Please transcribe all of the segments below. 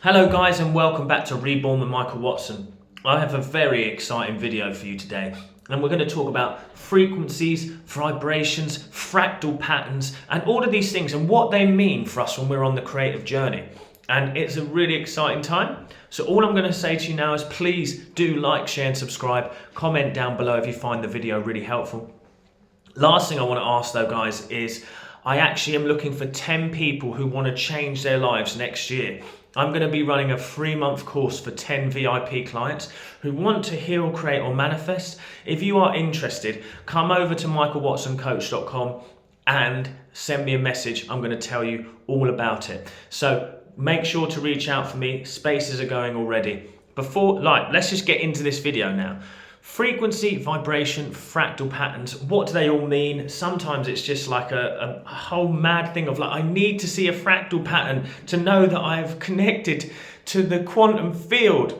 Hello guys and welcome back to Reborn with Michael Watson. I have a very exciting video for you today and we're going to talk about frequencies, vibrations, fractal patterns and all of these things and what they mean for us when we're on the creative journey. And it's a really exciting time. So all I'm going to say to you now is please do like, share and subscribe. Comment down below if you find the video really helpful. Last thing I want to ask though guys is I actually am looking for 10 people who want to change their lives next year. I'm going to be running a 3-month course for 10 VIP clients who want to heal, create or manifest. If you are interested, come over to michaelwatsoncoach.com and send me a message. I'm going to tell you all about it. So make sure to reach out for me. Spaces are going already. Let's just get into this video now. Frequency, vibration, fractal patterns, what do they all mean? Sometimes it's just like a whole mad thing of like, I need to see a fractal pattern to know that I've connected to the quantum field.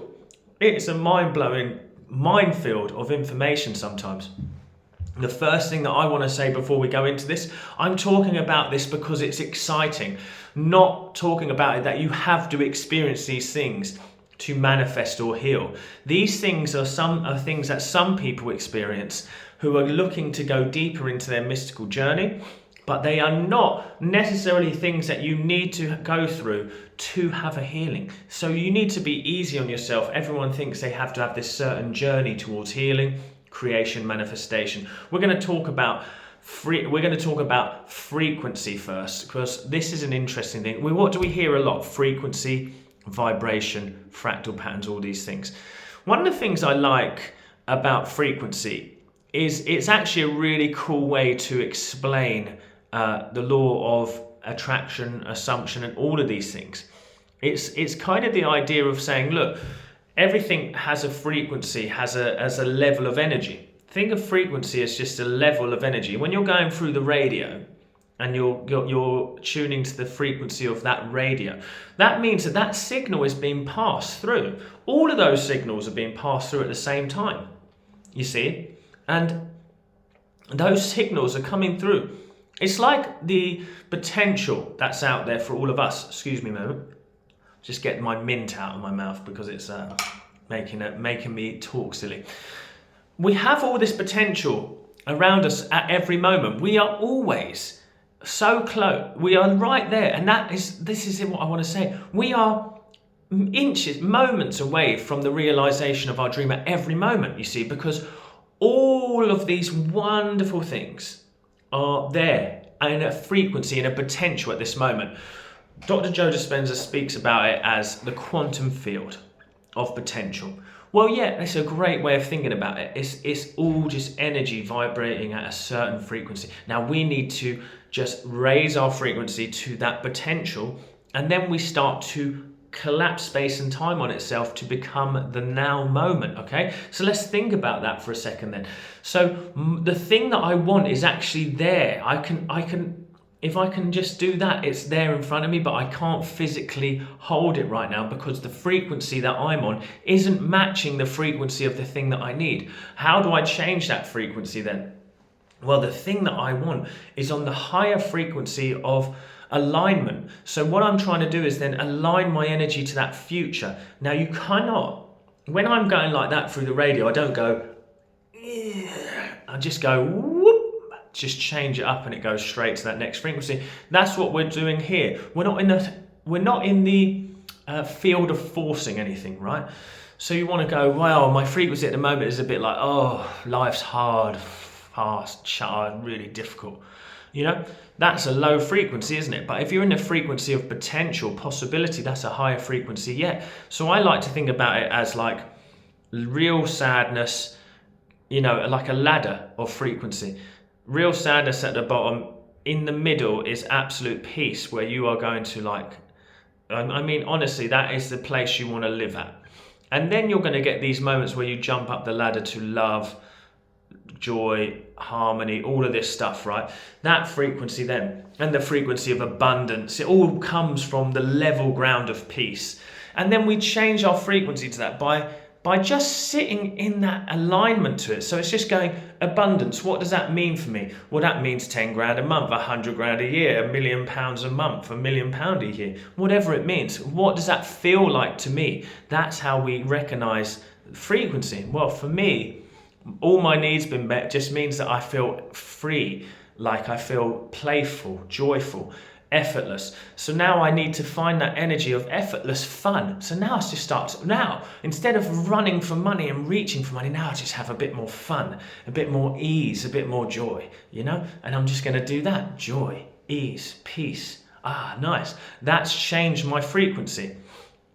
It's a mind-blowing minefield of information sometimes. The first thing that I want to say before we go into this, I'm talking about this because it's exciting, not talking about it that you have to experience these things to manifest or heal. These things are things that some people experience who are looking to go deeper into their mystical journey, but they are not necessarily things that you need to go through to have a healing. So you need to be easy on yourself. Everyone thinks they have to have this certain journey towards healing, creation, manifestation. We're going to talk about frequency first, because this is an interesting thing. What do we hear a lot? Frequency, vibration, fractal patterns, all these things. One of the things I like about frequency is it's actually a really cool way to explain the law of attraction, assumption, and all of these things. It's kind of the idea of saying, look, everything has a frequency, has a level of energy. Think of frequency as just a level of energy. When you're going through the radio, and you're tuning to the frequency of that radio, that means that signal is being passed through. All of those signals are being passed through at the same time, you see? And those signals are coming through. It's like the potential that's out there for all of us. Excuse me a moment. Just getting my mint out of my mouth because it's making me talk silly. We have all this potential around us at every moment. We are always so close. We are right there, and this is what I want to say. We are moments away from the realization of our dream at every moment, you see, because all of these wonderful things are there in a frequency and a potential at this moment. Dr. Joe Dispenza speaks about it as the quantum field of potential. Well, yeah, it's a great way of thinking about it. It's all just energy vibrating at a certain frequency. Now we need to just raise our frequency to that potential, and then we start to collapse space and time on itself to become the now moment, okay? So let's think about that for a second then. So the thing that I want is actually there. If I can just do that, it's there in front of me, but I can't physically hold it right now because the frequency that I'm on isn't matching the frequency of the thing that I need. How do I change that frequency then? Well, the thing that I want is on the higher frequency of alignment. So what I'm trying to do is then align my energy to that future. Now you cannot, when I'm going like that through the radio, I don't go, I just go, whoop. Just change it up and it goes straight to that next frequency. That's what we're doing here. We're not in the field of forcing anything, right? So you want to go, well, my frequency at the moment is a bit like, oh, life's hard, fast, really difficult. You know, that's a low frequency, isn't it? But if you're in the frequency of potential, possibility, that's a higher frequency yet. So I like to think about it as like real sadness, you know, like a ladder of frequency. Real sadness at the bottom, in the middle is absolute peace, where you are going to I mean, honestly, that is the place you want to live at. And then you're going to get these moments where you jump up the ladder to love, joy, harmony, all of this stuff, right? That frequency then, and the frequency of abundance, it all comes from the level ground of peace. And then we change our frequency to that by by just sitting in that alignment to it. So it's just going, abundance, what does that mean for me? Well, that means 10 grand a month, 100 grand a year, £1,000,000 a month, £1,000,000 a year, whatever it means. What does that feel like to me? That's how we recognize frequency. Well, for me, all my needs been met just means that I feel free, like I feel playful, joyful, effortless. So now I need to find that energy of effortless fun. So now it just starts. Now, instead of running for money and reaching for money, now I just have a bit more fun, a bit more ease, a bit more joy, you know? And I'm just going to do that. Joy, ease, peace. Ah, nice. That's changed my frequency.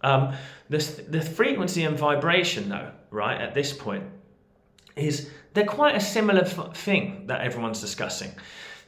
The frequency and vibration, though, right, at this point, is they're quite a similar thing that everyone's discussing.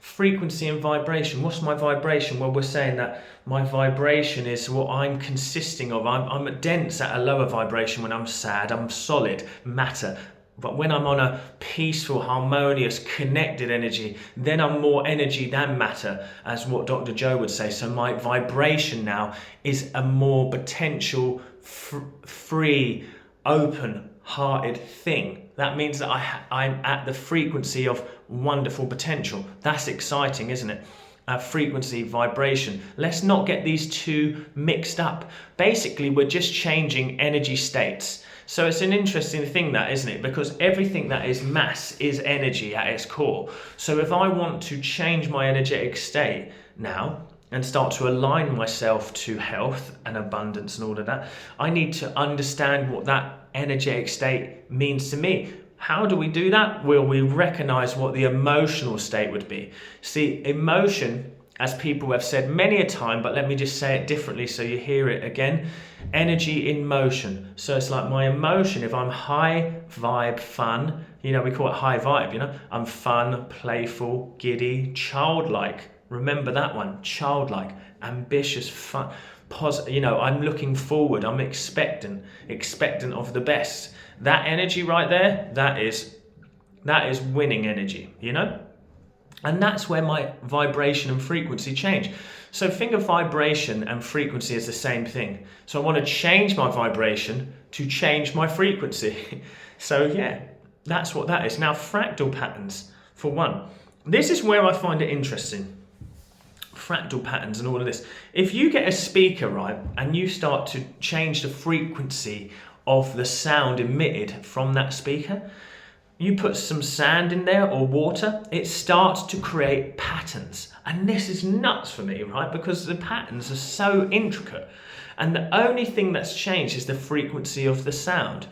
Frequency and vibration. What's my vibration? Well, we're saying that my vibration is what I'm consisting of. I'm dense at a lower vibration when I'm sad. I'm solid, matter. But when I'm on a peaceful, harmonious, connected energy, then I'm more energy than matter, as what Dr. Joe would say. So my vibration now is a more potential, free, open-hearted thing. That means that I'm at the frequency of wonderful potential. That's exciting, isn't it? Frequency, vibration. Let's not get these two mixed up. Basically, we're just changing energy states. So it's an interesting thing, that, isn't it? Because everything that is mass is energy at its core. So if I want to change my energetic state now and start to align myself to health and abundance and all of that, I need to understand what that energetic state means to me. How do we do that? Well, we recognize what the emotional state would be. See, emotion, as people have said many a time, but let me just say it differently so you hear it again. Energy in motion. So it's like my emotion, if I'm high vibe, fun, you know, we call it high vibe, you know, I'm fun, playful, giddy, childlike. Remember that one, childlike, ambitious, fun, positive, you know, I'm looking forward, I'm expectant of the best. That energy right there, that is winning energy, you know? And that's where my vibration and frequency change. So think of vibration and frequency as the same thing. So I want to change my vibration to change my frequency. So yeah, that's what that is. Now, fractal patterns, for one. This is where I find it interesting. Fractal patterns and all of this. If you get a speaker, right, and you start to change the frequency of the sound emitted from that speaker, you put some sand in there or water, it starts to create patterns. And this is nuts for me, right? Because the patterns are so intricate. And the only thing that's changed is the frequency of the sound.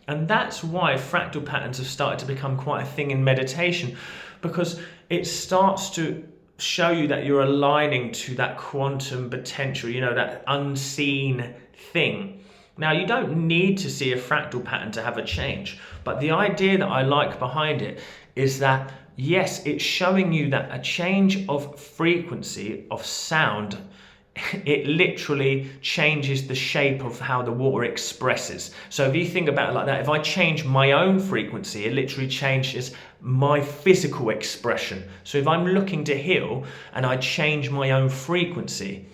And that's why fractal patterns have started to become quite a thing in meditation, because it starts to show you that you're aligning to that quantum potential, you know, that unseen thing. Now, you don't need to see a fractal pattern to have a change, but the idea that I like behind it is that, yes, it's showing you that a change of frequency of sound, it literally changes the shape of how the water expresses. So if you think about it like that, if I change my own frequency, it literally changes my physical expression. So if I'm looking to heal and I change my own frequency,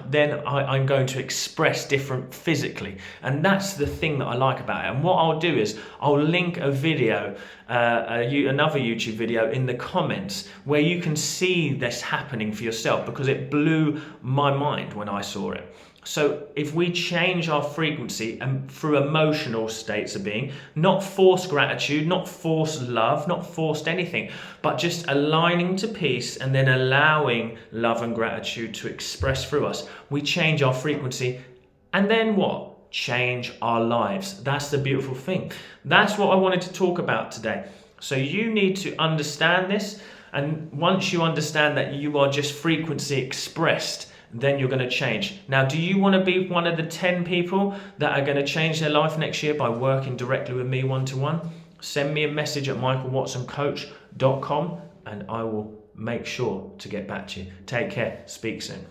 then I'm going to express different physically. And that's the thing that I like about it. And what I'll do is I'll link a video, another YouTube video in the comments where you can see this happening for yourself, because it blew my mind when I saw it. So if we change our frequency and through emotional states of being, not forced gratitude, not forced love, not forced anything, but just aligning to peace and then allowing love and gratitude to express through us, we change our frequency. And then what? Change our lives. That's the beautiful thing. That's what I wanted to talk about today. So you need to understand this. And once you understand that you are just frequency expressed, then you're going to change. Now, do you want to be one of the 10 people that are going to change their life next year by working directly with me one-to-one? Send me a message at michaelwatsoncoach.com and I will make sure to get back to you. Take care. Speak soon.